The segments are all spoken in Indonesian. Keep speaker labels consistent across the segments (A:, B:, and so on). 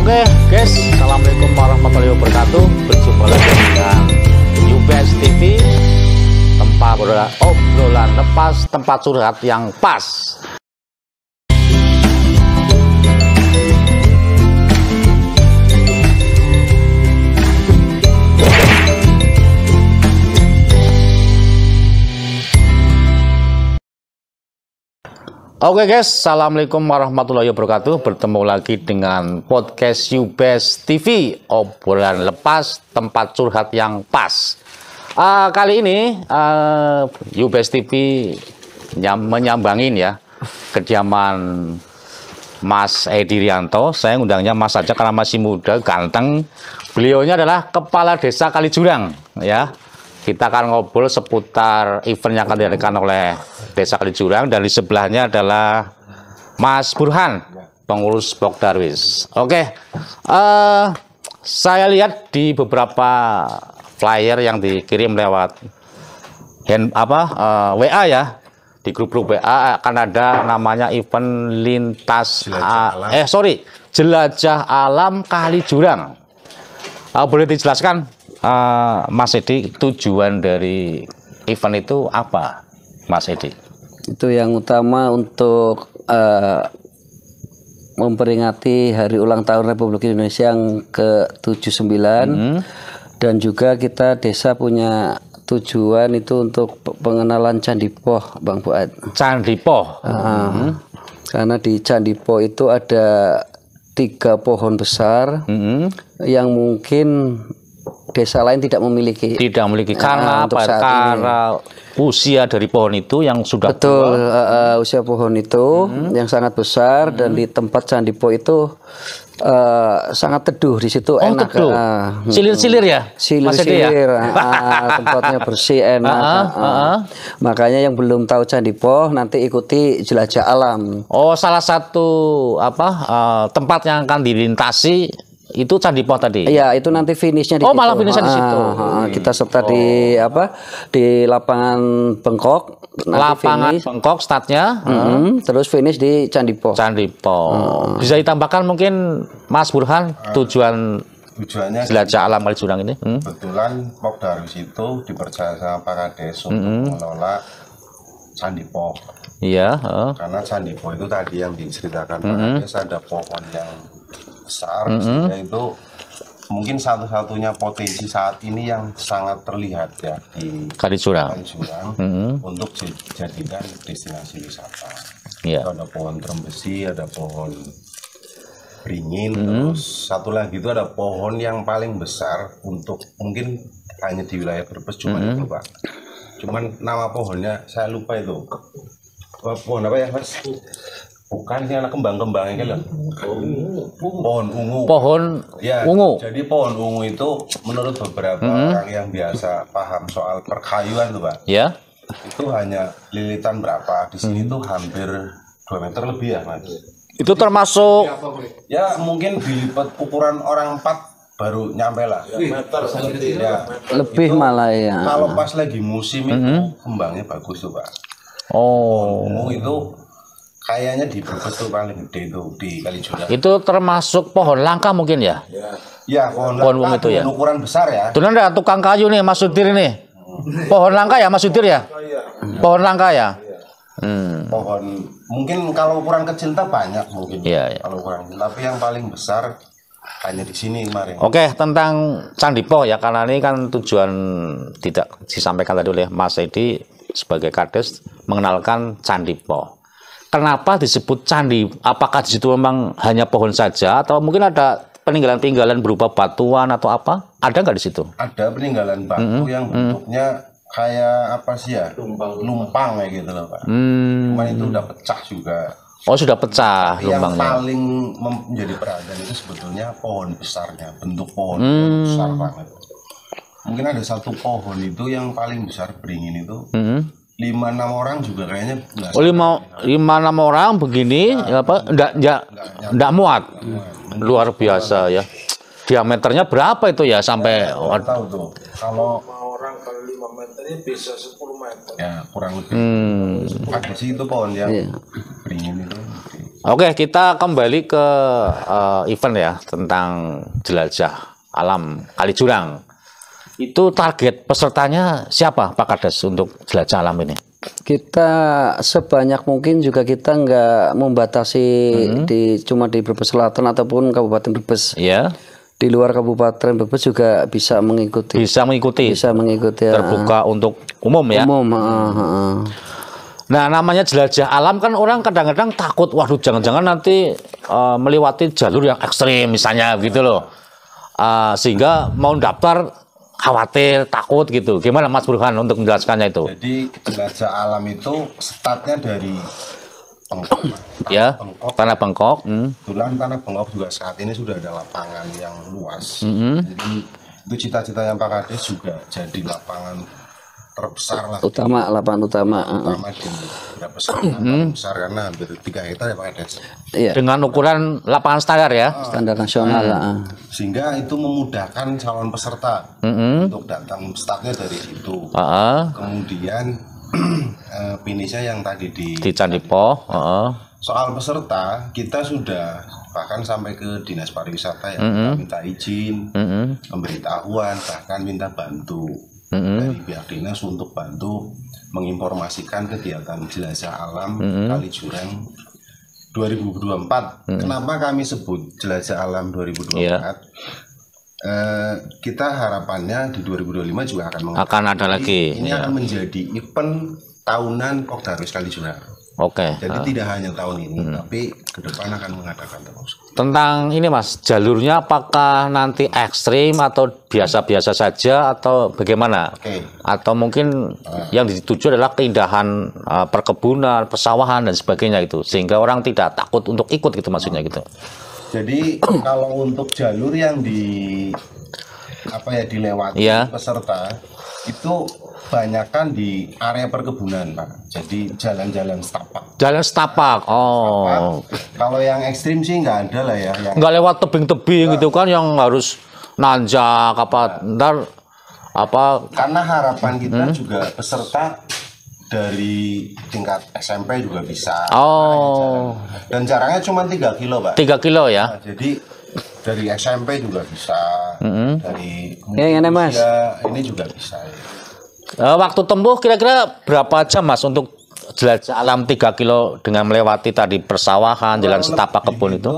A: Oke guys, assalamualaikum warahmatullahi wabarakatuh. Berjumpa lagi dengan UBS TV, tempat obrolan lepas, tempat curhat yang pas. Oke guys, assalamualaikum warahmatullahi wabarakatuh. Bertemu lagi dengan podcast UBS TV, obrolan lepas, tempat curhat yang pas. Kali ini UBS TV menyambangin ya kediaman Mas Edi Rianto. Saya ngundangnya Mas saja karena masih muda, ganteng. Beliaunya adalah Kepala Desa Kalijurang ya. Kita akan ngobrol seputar event yang akan diadakan oleh Desa Kalijurang, dan di sebelahnya adalah Mas Burhan, pengurus Pokdarwis. Oke, saya lihat di beberapa flyer yang dikirim lewat WA ya, di grup-grup WA akan ada namanya event Jelajah Alam Kalijurang. Boleh dijelaskan Mas Edi, tujuan dari event itu apa, Mas Edi?
B: Itu yang utama untuk memperingati hari ulang tahun Republik Indonesia yang ke-79. Dan juga kita desa punya tujuan itu untuk pengenalan Candi Poh, Bang Fuad.
A: Candi Poh.
B: Karena di Candi Poh itu ada 3 pohon besar yang mungkin desa lain tidak memiliki.
A: Karena apa? Karena usia dari pohon itu yang sudah
B: betul, usia pohon itu yang sangat besar, dan di tempat Candi Poh itu sangat teduh di situ. Enak.
A: Silir-silir ya?
B: Silir-silir. Tempatnya bersih, enak. Makanya yang belum tahu Candi Poh nanti ikuti Jelajah Alam. Oh, salah satu tempat yang akan dilintasi itu Candi Poh tadi. Iya, itu nanti finishnya di situ. Malah finishnya di situ. Kita serta di lapangan Bengkok.
A: Lapangan Bengkok startnya,
B: terus finish di Candi Poh.
A: Candi Poh. Bisa ditambahkan mungkin Mas Burhan tujuannya Jelajah Alam Kalijurang ini?
C: Kebetulan Pokdarwis itu dipercaya sama para Kades untuk mengelola Candi Poh.
A: Iya.
C: Karena Candi Poh itu tadi yang diceritakan Pak Kades, ada pohon yang besar, sehingga itu mungkin satu-satunya potensi saat ini yang sangat terlihat ya di
A: Kalijurang
C: untuk dijadikan destinasi wisata.
A: Yeah.
C: Ada pohon trembesi, ada pohon beringin, terus satu lagi itu ada pohon yang paling besar untuk mungkin hanya di wilayah Brebes, cuman itu Pak. Cuman nama pohonnya saya lupa itu. Pohon apa ya Mas? Bukan, ini anak kembang-kembangnya kan? Pohon ungu.
A: Pohon ungu.
C: Jadi pohon ungu itu menurut beberapa orang yang biasa paham soal perkayuan tuh Pak.
A: Ya.
C: Itu hanya lilitan berapa? Di sini tuh hampir 2 meter lebih ya Mas.
A: Itu termasuk
C: ya mungkin dilipat ukuran orang 4 baru nyampe lah. Ya,
B: lebih malah ya.
C: Kalau pas lagi musim itu kembangnya bagus tuh Pak. Pohon ungu itu kayaknya di Brebes tuh paling gede itu di Kalijurang.
A: Itu termasuk pohon langka mungkin ya?
C: Ya, pohon
A: ungu itu ya.
C: Ukuran besar ya.
A: Itu ada tukang kayu nih Mas Sudir nih. Pohon langka ya Mas Sudir ya? Pohon langka ya?
C: Pohon mungkin kalau ukuran kecil tak banyak mungkin.
A: Iya.
C: Kalau ukuran, tapi yang paling besar hanya di sini kemarin.
A: Oke, tentang Candi Poh ya, karena ini kan tujuan tidak disampaikan tadi oleh Mas Edi sebagai Kades mengenalkan Candi Poh. Kenapa disebut candi? Apakah di situ memang hanya pohon saja, atau mungkin ada peninggalan-peninggalan berupa batuan atau apa? Ada nggak di situ?
C: Ada peninggalan batu yang bentuknya kayak apa sih ya? Lumpang kayak gitu loh Pak. Cuman itu udah pecah juga.
A: Oh, sudah pecah lumpangnya.
C: Yang paling menjadi perhatian itu sebetulnya pohon besarnya, bentuk pohon besar banget. Mungkin ada satu pohon itu yang paling besar beringin itu. 5-6 orang juga kayaknya enggak.
A: 5-6 orang begini enggak muat. Luar biasa ya. Diameternya berapa itu ya sampai
C: tahu tuh. Kalau
D: orang kali 5 meternya bisa 10 meter.
C: Ya, kurang lebih. Ada sih itu pohon yang beringin itu.
A: Oke, kita kembali ke event ya tentang jelajah alam Kaliurang. Itu target pesertanya siapa Pak Kades untuk jelajah alam ini?
B: Kita sebanyak mungkin juga kita nggak membatasi cuma di Brebes Selatan ataupun Kabupaten Brebes.
A: Ya.
B: Di luar Kabupaten Brebes juga bisa mengikuti.
A: Bisa mengikuti.
B: Bisa mengikuti.
A: Terbuka untuk umum ya.
B: Umum.
A: Nah, namanya jelajah alam kan orang kadang-kadang takut, waduh jangan-jangan nanti melewati jalur yang ekstrim misalnya gitu loh. Sehingga mau daftar khawatir, takut gitu. Gimana Mas Burhan untuk menjelaskannya itu?
C: Jadi jelajah alam itu startnya dari Bengkok.
A: Ya, tanah Bengkok.
C: Kebetulan tanah Bengkok juga saat ini sudah ada lapangan yang luas. Jadi itu cita-cita yang Pak Kades juga jadi lapangan terbesar lah.
B: Lapangan utama.
C: Utama di Brebes Selatan besar karena hampir 3 hektar ya Pak Kades.
B: Iya.
A: Dengan ukuran lapangan standar ya.
B: Standar nasional.
C: Sehingga itu memudahkan calon peserta untuk datang, startnya dari situ. Kemudian finishnya yang tadi di
A: Candi Poh.
C: Soal peserta kita sudah bahkan sampai ke dinas pariwisata yang minta izin, pemberitahuan, bahkan minta bantu dari pihak dinas untuk bantu menginformasikan kegiatan jelajah alam Kaliurang 2024. Kenapa kami sebut jelajah alam 2024? Kita harapannya di 2025 juga akan
A: ada lagi.
C: Ini akan menjadi event tahunan Pokdarwis Kaliurang.
A: Oke.
C: Jadi tidak hanya tahun ini, tapi ke depan akan mengadakan terus.
A: Tentang ini Mas, jalurnya apakah nanti ekstrim atau biasa-biasa saja atau bagaimana? Atau mungkin yang dituju adalah keindahan perkebunan, persawahan dan sebagainya itu, sehingga orang tidak takut untuk ikut gitu maksudnya gitu.
C: Jadi kalau untuk jalur yang dilewati peserta itu banyakkan di area perkebunan Pak. Jadi jalan-jalan setapak.
A: Jalan setapak. Oh.
C: Kalau yang ekstrim sih nggak ada lah ya.
A: Nggak lewat tebing-tebing gitu kan yang harus nanjak
C: Karena harapan kita juga peserta dari tingkat SMP juga bisa.
A: Oh.
C: Dan jaraknya cuma 3 kilo Pak.
A: 3 kilo ya.
C: Nah, jadi dari SMP juga bisa. Dari
B: Mas.
C: Ini juga bisa.
A: Waktu tempuh kira-kira berapa jam Mas untuk jelajah alam 3 kilo dengan melewati tadi persawahan, jalan setapak kebun itu?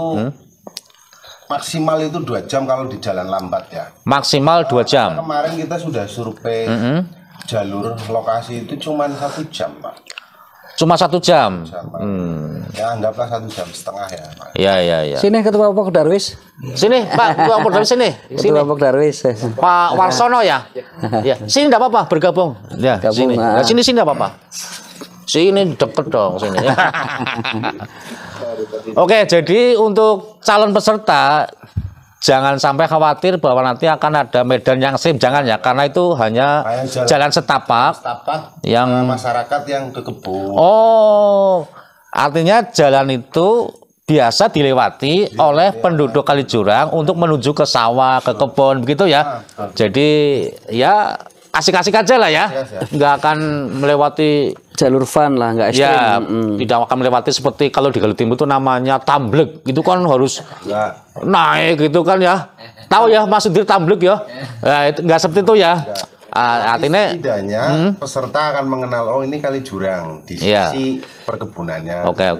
C: Maksimal itu 2 jam kalau di jalan lambat ya.
A: Maksimal 2 jam.
C: Kemarin kita sudah survei jalur lokasi itu cuma 1 jam Pak.
A: Cuma 1 jam.
C: Ya anggaplah 1,5 jam ya Pak.
A: Iya.
B: Sini Ketua Pokdarwis.
A: Sini Pak, Ketua Pokdarwis sini.
B: Ketua Pokdarwis.
A: Pak Warsono ya. Ya, sini enggak apa-apa bergabung. Ya, sini. Nah, sini enggak apa-apa. Sini deket dong sini. Oke, jadi untuk calon peserta jangan sampai khawatir bahwa nanti akan ada medan yang ekstrim, jangan ya, karena itu hanya jalan setapak yang
C: masyarakat yang ke kebun.
A: Oh, artinya jalan itu biasa dilewati oleh penduduk Kaliurang untuk menuju ke sawah, ke kebun begitu ya. Jadi ya asik-asik aja lah ya, nggak akan melewati
B: jalur fun lah, nggak ekstrim.
A: Ya, tidak akan melewati seperti kalau di Galuh Timur itu namanya tamblek, itu kan harus naik gitu kan ya. Tahu ya Mas Sudir tamblek ya? Nah, itu nggak seperti itu ya. Artinya
C: setidaknya peserta akan mengenal ini Kaliurang di sisi perkebunannya.
A: Oke.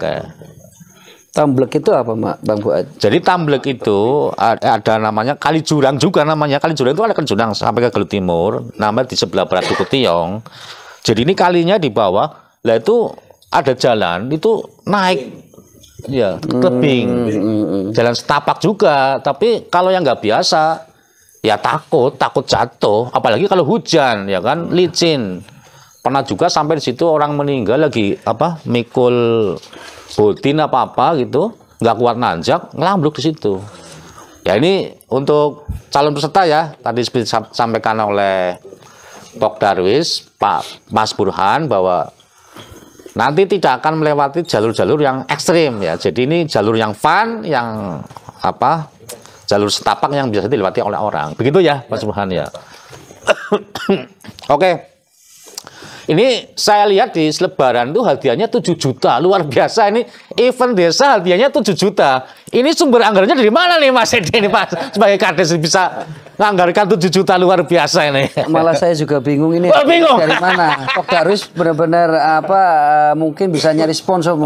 B: Tamblek itu apa Bang Fuad?
A: Jadi tamblek itu ada namanya Kaliurang juga namanya. Kaliurang itu ada Kaliurang sampai ke Galuh Timur, namanya di sebelah barat Duku Tiong. Jadi ini kalinya di bawah, lah itu ada jalan itu naik, ya tebing, jalan setapak juga. Tapi kalau yang nggak biasa, ya takut jatuh. Apalagi kalau hujan, ya kan licin. Pernah juga sampai di situ orang meninggal lagi mikul botin apa gitu, nggak kuat nanjak, ngelambruk di situ. Ya ini untuk calon peserta ya, tadi disampaikan oleh Pokdarwis Pak Mas Burhan bahwa nanti tidak akan melewati jalur-jalur yang ekstrim ya. Jadi ini jalur yang fun, yang jalur setapak yang biasa dilewati oleh orang. Begitu ya Mas Burhan ya. Oke. Ini saya lihat di selebaran tuh hadiahnya 7 juta, luar biasa ini event desa hadiahnya 7 juta. Ini sumber anggarannya dari mana nih Mas Edi ini Pak sebagai kades bisa menganggarkan 7 juta luar biasa ini.
B: Malah saya juga bingung ini
A: bingung.
B: dari mana. Kok Darwis benar-benar mungkin bisa nyari sponsor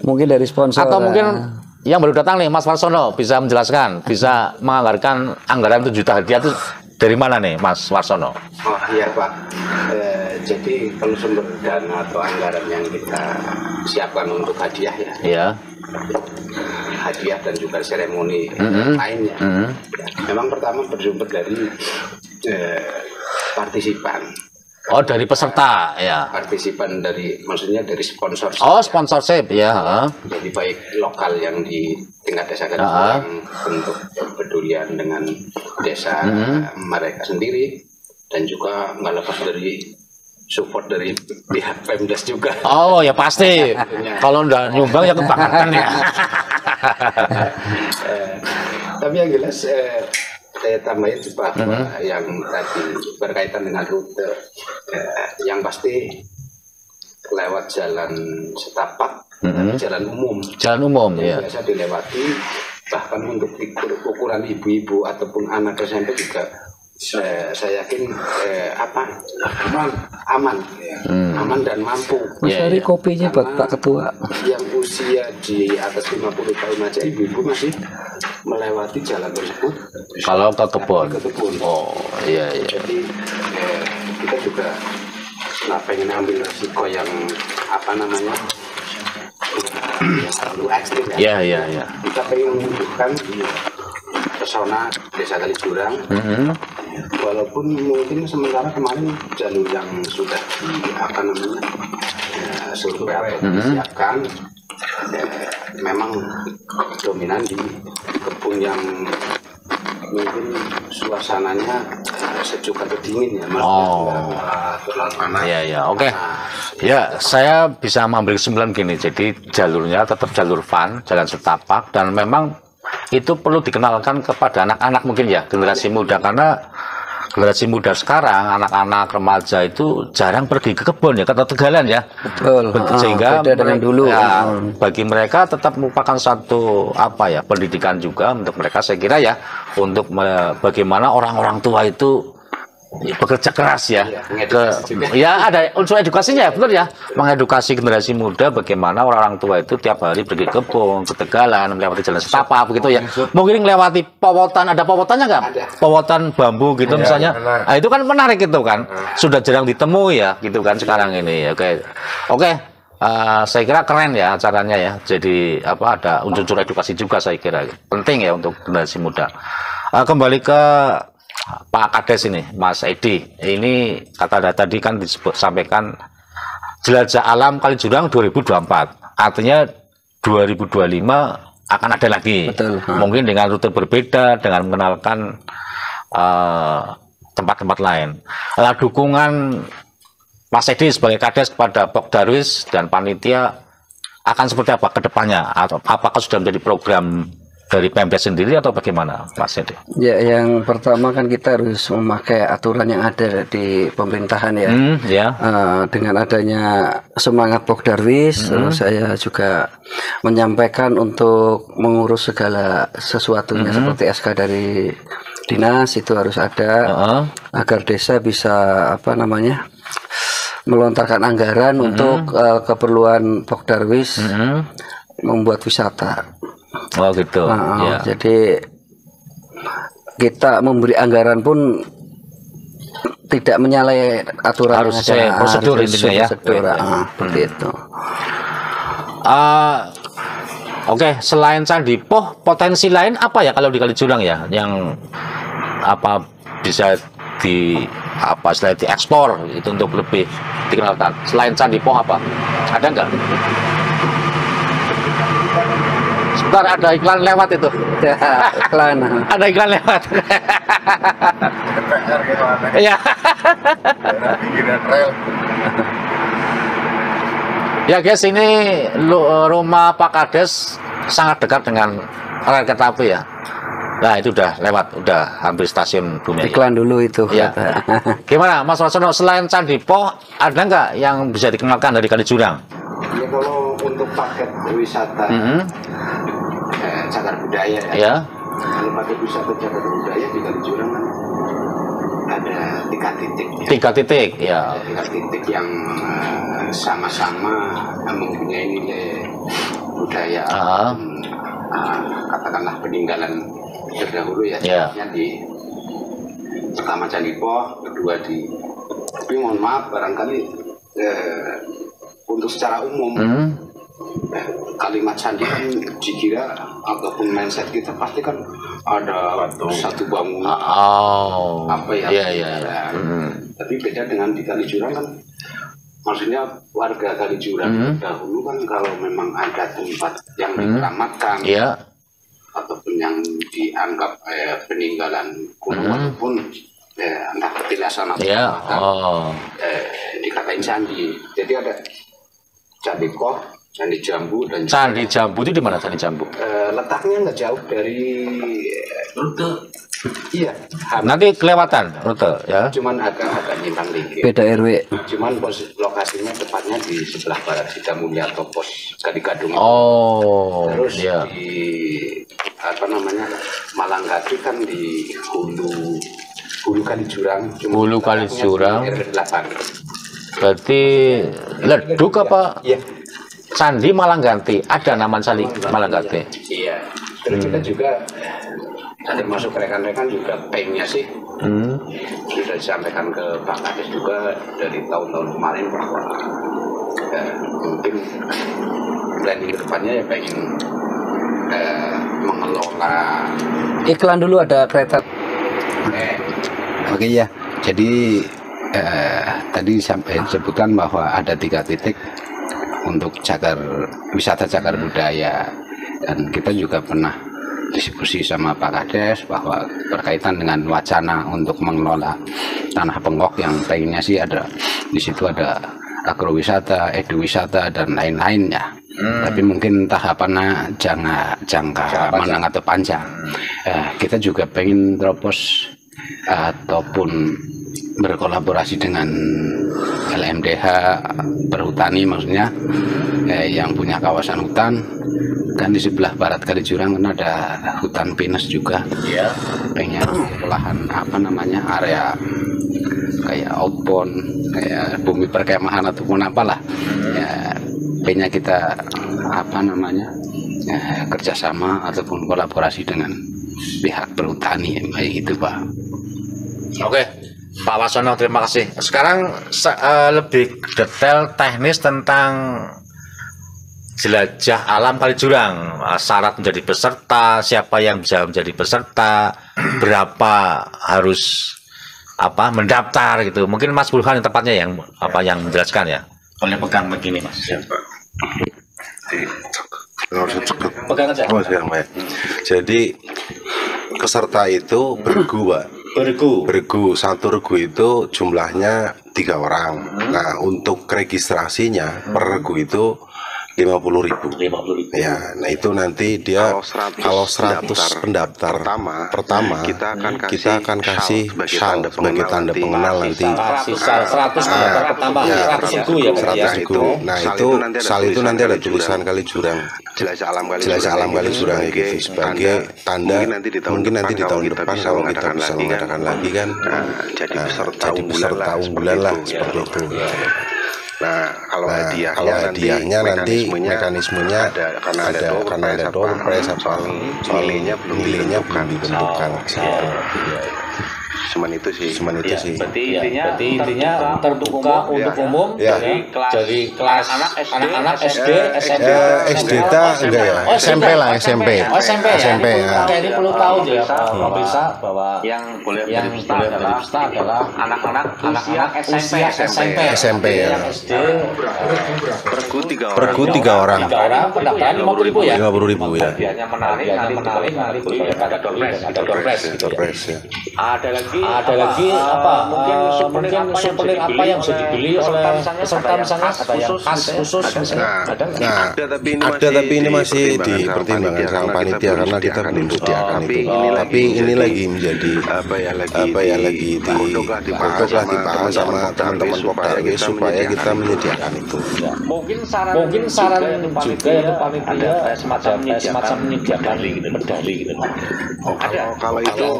B: mungkin dari sponsor
A: atau mungkin yang baru datang nih Mas Warsono bisa menjelaskan, bisa menganggarkan anggaran 7 juta hadiah itu dari mana nih Mas Warsono?
E: Oh iya Pak, jadi kalau sumber dana atau anggaran yang kita siapkan untuk hadiah ya,
A: Iya.
E: hadiah dan juga seremoni lainnya, memang pertama bersumber dari partisipan.
A: Oh dari peserta ya.
E: Partisipan dari, maksudnya dari sponsor.
A: Oh sponsorship ya.
E: Jadi baik lokal yang di tingkat desa yang bentuk kepedulian dengan desa mereka sendiri, dan juga nggak lepas dari support dari pihak Pemdes juga.
A: Oh ya pasti. Kalau udah nyumbang ya kebanggaan ya.
E: Tapi yang jelas saya tambahin bahwa yang tadi berkaitan dengan rute, yang pasti lewat jalan setapak, jalan umum.
A: Jalan umum ya.
E: Biasa dilewati, bahkan untuk ukuran ibu-ibu ataupun anak SMP juga saya yakin aman dan mampu.
B: Mas Ari kopinya buat Pak Ketua.
E: Yang usia di atas 50 tahun aja ibu-ibu masih melewati jalan tersebut.
A: Kalau ke kebun.
E: Oh
A: iya.
E: Jadi kita juga nggak pengen ambil risiko yang yang terlalu ekstrim ya.
A: Iya.
E: Kita pengen menunjukkan pesona Desa Kalisjurang, walaupun mungkin sementara kemarin jalur yang sudah survei atau disiapkan memang dominan di kebun yang mungkin suasananya sejuk atau dingin ya Mas. Terlalu panas.
A: Iya, oke. Ya, saya bisa mengambil kesimpulan gini. Jadi jalurnya tetap jalur fun, jalan setapak, dan memang itu perlu dikenalkan kepada anak-anak mungkin ya, generasi muda, karena generasi muda sekarang, anak-anak remaja itu jarang pergi ke kebun ya, ke Tegalan ya.
B: Betul.
A: Sehingga
B: beda dengan dulu.
A: Ya, bagi mereka tetap merupakan satu pendidikan juga untuk mereka, saya kira ya, untuk bagaimana orang-orang tua itu bekerja keras ya, ada unsur edukasinya ya, betul ya, mengedukasi generasi muda bagaimana orang-orang tua itu tiap hari pergi ke kebun, ke Tegalan, melewati jalan setapak begitu ya, mungkin melewati powotan, ada powotannya nggak? Powotan bambu gitu misalnya, nah, itu kan menarik itu kan, sudah jarang ditemui ya, gitu kan sekarang ini. Oke. Saya kira keren ya acaranya ya, jadi ada unsur edukasi juga, saya kira penting ya untuk generasi muda. Kembali ke Pak Kades ini, Mas Edi, ini kata tadi kan disampaikan jelajah alam Kalisjurang 2024, artinya 2025 akan ada lagi.
B: Betul.
A: Mungkin dengan rute berbeda, dengan mengenalkan tempat-tempat lain. Nah, dukungan Mas Edi sebagai Kades kepada Pok Darwis dan panitia akan seperti apa ke depannya? Atau apakah sudah menjadi program dari Pemdes sendiri atau bagaimana, Mas Edi? Ya,
B: yang pertama kan kita harus memakai aturan yang ada di pemerintahan ya. Dengan adanya semangat Pok Darwis, saya juga menyampaikan untuk mengurus segala sesuatunya seperti SK dari dinas itu harus ada agar desa bisa melontarkan anggaran untuk keperluan Pok Darwis membuat wisata.
A: Oh gitu. Ya.
B: Jadi kita memberi anggaran pun tidak menyalahi aturan,
A: harus sesuai prosedur intinya ya.
B: Seperti itu.
A: Oke, selain Candi Poh, potensi lain apa ya kalau di Kalisjurang ya, yang bisa diekspor itu untuk lebih dikenalkan. Selain Candi Poh apa? Ada nggak? Sebentar, ada iklan lewat itu.
B: Ya, iklan.
A: Ada iklan lewat. Iya. Ya guys, ini rumah Pak Kades sangat dekat dengan rel kereta api ya. Nah itu udah lewat, udah hampir stasiun Bumi Ayu.
B: Iklan dulu itu.
A: Ya. Gimana Mas Wasono, selain Candi Poh ada nggak yang bisa dikenalkan dari Kaliurang?
E: Ya kalau untuk paket wisata cagar budaya
A: Ya.
E: Kalau paket wisata cagar budaya di Kaliurang kan ada 3 titik.
A: 3 titik, ya.
E: 3 titik yang sama-sama mempunyai nilai budaya, katakanlah peninggalan terdahulu ya. Di pertama Candi Poh, kedua di. Tapi mohon maaf barangkali untuk secara umum kalimat candi kan dikira ataupun mindset kita pasti kan ada satu bangunan apa ya. Tapi beda dengan di Kaliurang kan, maksudnya warga Kaliurang dahulu kan kalau memang ada tempat yang dikeramatkan ataupun yang dianggap peninggalan kuno ataupun entah petilasan atau dikatain candi. Jadi ada Candi Poh, Candi Jambu dan
A: Candi Jambu itu di mana Candi Jambu?
E: Letaknya nggak jauh dari rute. Iya.
A: Nanti kelewatan rute ya.
E: Cuman agak nyimpang dikit.
B: Beda RW.
E: Cuman lokasinya tepatnya di sebelah barat Sitamulya atau pos Gading-Gadung. Terus di apa namanya Malanggati kan di Hulu Kaliurang.
A: Hulu Kaliurang. Berarti Leduk apa?
E: Iya.
A: Candi Malangganti. Ada nama Candi Malangganti.
E: Iya. Terus kita juga termasuk rekan-rekan juga pengennya sih sudah disampaikan ke Pak Kades juga dari tahun-tahun kemarin bahwa mungkin planning ke depannya ya pengen mengelola.
B: Iklan dulu ada kereta.
F: Oke ya, jadi tadi sampai disebutkan bahwa ada 3 titik untuk wisata cagar budaya, dan kita juga pernah diskusi sama Pak Kades bahwa berkaitan dengan wacana untuk mengelola Tanah Pengok yang pengennya sih ada di situ ada agrowisata, eduwisata dan lain-lainnya. Tapi mungkin tahapannya jangka menengah atau panjang. Kita juga pengen teropos ataupun berkolaborasi dengan LMDH Perhutani, maksudnya yang punya kawasan hutan. Kan di sebelah barat Kaliurang kan ada hutan pinus juga. Pengen lahan apa namanya area kayak outbound, kayak bumi perkemahan ataupun apalah. Pengen kita apa namanya kerjasama ataupun kolaborasi dengan pihak perhutani, itu Pak.
A: Oke, Pak Wasono, terima kasih. Sekarang lebih detail teknis tentang jelajah alam Kaliurang, syarat menjadi peserta, siapa yang bisa menjadi peserta, berapa harus mendaftar gitu. Mungkin Mas Burhan yang tepatnya yang menjelaskan ya. Boleh pegang begini Mas. Pegang aja.
C: Jadi peserta itu bergu, Pak. Bergu. Satu regu itu jumlahnya 3 orang. Nah, untuk registrasinya per regu itu 50.000. Ya, nah itu nanti dia kalau 100 pendaftar pertama kita akan kasih shal sebagai tanda pengenal nanti.
A: Sisa 100 pendaftar pertama, 100 ribu ya.
C: 100 ribu. Nah itu shal itu nanti ada tulisan Kaliurang, jelajah alam Kaliurang gitu sebagai tanda. Mungkin nanti di tahun depan kalau kita bisa mengadakan lagi kan, jadi peserta unggulan lah seperti itu. Nah, kalau hadiahnya nanti mekanismenya karena ada door prize soal nilainya belum ditentukan. Cuman itu sih.
A: Berarti intinya terbuka untuk umum dari kelas anak-anak SD, SMP.
C: SD enggak ya? SMP lah, SMP. SMP ya.
A: Jadi perlu tahu ya bisa bahwa yang boleh menjadi peserta adalah anak-anak SMP ya. Yang SD
C: pergu 3 orang.
A: Pendaftaran 50.000 ya.
C: 50.000 ya.
A: Hadiahnya menarik, ada door prize ya.
C: Ada
A: lagi apa? Mungkin souvenir apa yang bisa dibeli oleh peserta misalnya ada yang khas khusus misalnya.
C: Ada tapi ini masih dipertimbangkan sama panitia karena kita belum sediakan itu. Tapi ini lagi menjadi lagi dibahas sama teman-teman Popdarwis supaya kita menyediakan itu.
A: Mungkin saran juga untuk panitia semacam menyediakan medali gitu.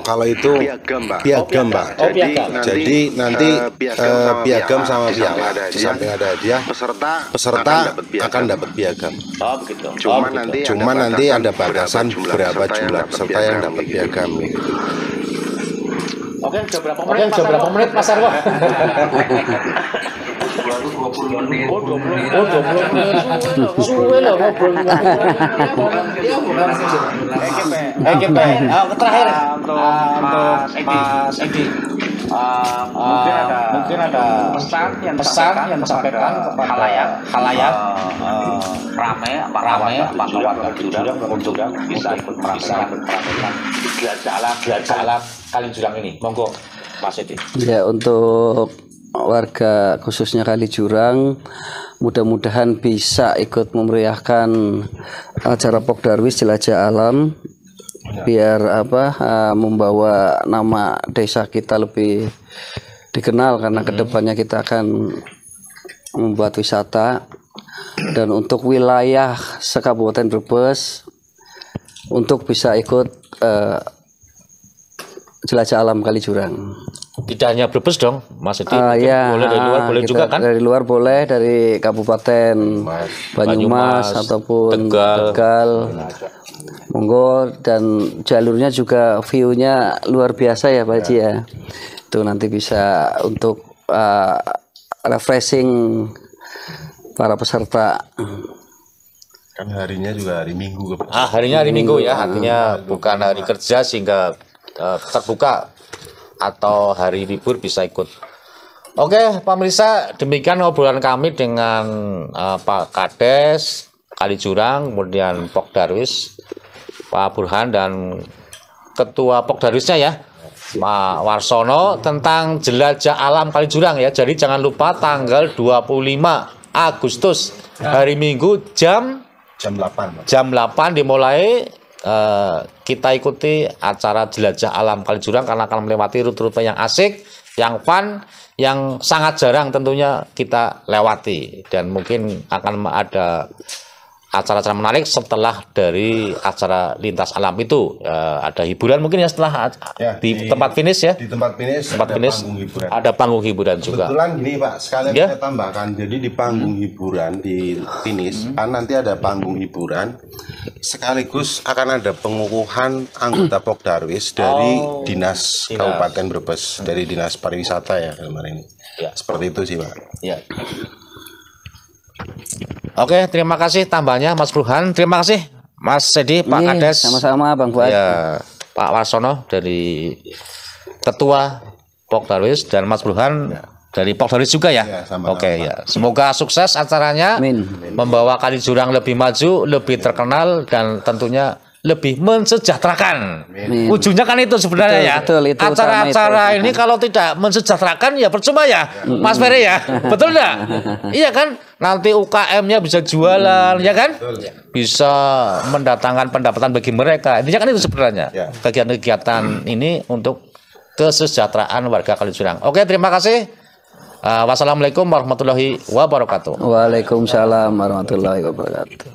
C: Kalau itu piagam, Pak. Jadi nanti piagam sama piala. Di samping ada hadiah, peserta akan dapat piagam.
A: Oh begitu.
C: Cuman nanti ada batasan berapa jumlah peserta yang dapat piagam.
A: Oke, sudah berapa menit Mas Arwo?
D: 20 menit.
A: Oh, 20 menit. Suwe lah ngobrol. Terakhir untuk Mas Edi. Mungkin ada pesan yang disampaikan kepada khalayak ramai apakah warga Jurang untuk bisa ikut merasakan jelajah alam Kali Jurang ini. Monggo Mas Edi.
B: Ya, untuk warga khususnya Kali Jurang mudah-mudahan bisa ikut memeriahkan acara Popdarwis Jelajah Alam biar membawa nama desa kita lebih dikenal karena kedepannya kita akan membuat wisata. Dan untuk wilayah sekabupaten Brebes untuk bisa ikut Jelajah Alam Kali Jurang.
A: Tidak hanya Brebes dong, Mas Edi.
B: Ya,
A: boleh dari luar, boleh juga kan?
B: Dari luar boleh, dari Kabupaten Banyumas ataupun Tegal. Monggo, dan jalurnya juga view-nya luar biasa ya Pak Haji ya. Itu nanti bisa untuk refreshing para peserta.
C: Kan harinya juga hari Minggu.
A: Harinya hari Minggu ya, artinya bukan hari kerja sehingga terbuka atau hari libur bisa ikut. Oke, pemirsa, demikian obrolan kami dengan Pak Kades Kali Jurang, kemudian Popdarwis Pak Burhan dan Ketua Popdarwisnya ya Pak Warsono tentang Jelajah Alam Kali Jurang ya. Jadi jangan lupa tanggal 25 Agustus hari Minggu jam 8 dimulai. Kita ikuti acara Jelajah Alam Kali Jurang karena akan melewati rute-rute yang asik, yang fun, yang sangat jarang tentunya kita lewati, dan mungkin akan ada acara-acara menarik setelah dari acara lintas alam itu. Ada hiburan mungkin ya setelah di tempat finish ya.
C: Di tempat finish
A: ada panggung hiburan juga.
C: Kebetulan gini Pak, sekalian saya tambahkan. Jadi di panggung hiburan di finish kan nanti ada panggung hiburan sekaligus akan ada pengukuhan anggota Popdarwis dari Dinas Kabupaten Brebes, dari Dinas Pariwisata ya kemarin ini. Ya. Seperti itu sih Pak.
A: Ya. Oke, terima kasih tambahnya Mas Burhan. Terima kasih Mas Edi, Pak Kades.
B: Sama-sama Bang Fuad.
A: Ya, Pak Warsono dari Ketua Popdarwis dan Mas Burhan dari Popdarwis juga ya. Oke ya. Semoga sukses acaranya. Amin. Membawa Kali Jurang lebih maju, lebih terkenal dan tentunya lebih mensejahterakan. Ujungnya kan itu sebenarnya acara-acara ini kalau tidak mensejahterakan ya percuma ya, Mas Ferry ya. Betul enggak? Iya kan? Nanti UKM-nya bisa jualan, ya kan? Bisa mendatangkan pendapatan bagi mereka. Intinya kan itu sebenarnya. Kegiatan-kegiatan ini untuk kesejahteraan warga Kali Jurang. Oke, terima kasih. Wassalamualaikum warahmatullahi wabarakatuh.
B: Waalaikumsalam warahmatullahi wabarakatuh.